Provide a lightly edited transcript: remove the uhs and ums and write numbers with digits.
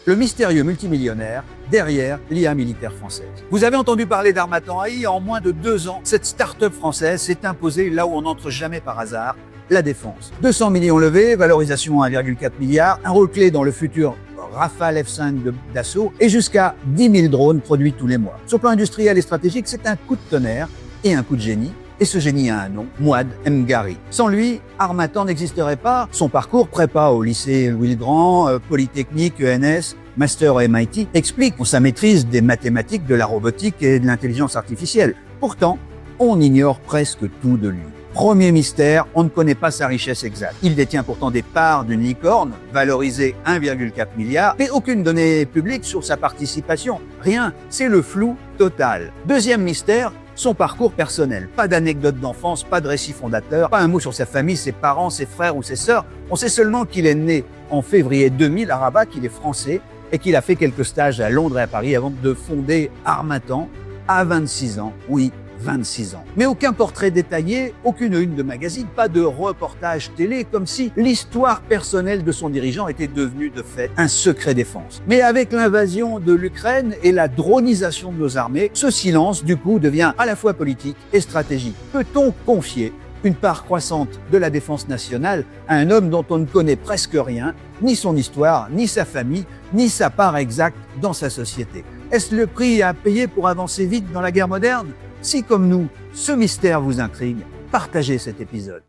le mystérieux multimillionnaire derrière l'IA militaire française. Vous avez entendu parler d'Harmattan AI, en moins de 2 ans, cette start-up française s'est imposée là où on n'entre jamais par hasard, la défense. 200 millions levés, valorisation à 1,4 milliard, un rôle clé dans le futur Rafale F5 d'Assaut et jusqu'à 10 000 drones produits tous les mois. Sur le plan industriel et stratégique, c'est un coup de tonnerre et un coup de génie. Et ce génie a un nom, Mouad Mghari. Sans lui, Harmattan n'existerait pas. Son parcours, prépa au lycée Louis-le-Grand, Polytechnique, ENS, Master au MIT, explique sa maîtrise des mathématiques, de la robotique et de l'intelligence artificielle. Pourtant, on ignore presque tout de lui. Premier mystère, on ne connaît pas sa richesse exacte. Il détient pourtant des parts d'une licorne, valorisée 1,4 milliard, mais aucune donnée publique sur sa participation. Rien, c'est le flou total. Deuxième mystère, son parcours personnel. Pas d'anecdote d'enfance, pas de récit fondateur, pas un mot sur sa famille, ses parents, ses frères ou ses sœurs. On sait seulement qu'il est né en février 2000 à Rabat, qu'il est français et qu'il a fait quelques stages à Londres et à Paris avant de fonder Harmattan à 26 ans. Oui, 26 ans. Mais aucun portrait détaillé, aucune une de magazine, pas de reportage télé, comme si l'histoire personnelle de son dirigeant était devenue de fait un secret défense. Mais avec l'invasion de l'Ukraine et la dronisation de nos armées, ce silence, du coup, devient à la fois politique et stratégique. Peut-on confier une part croissante de la défense nationale à un homme dont on ne connaît presque rien, ni son histoire, ni sa famille, ni sa part exacte dans sa société? Est-ce le prix à payer pour avancer vite dans la guerre moderne? Si, comme nous, ce mystère vous intrigue, partagez cet épisode.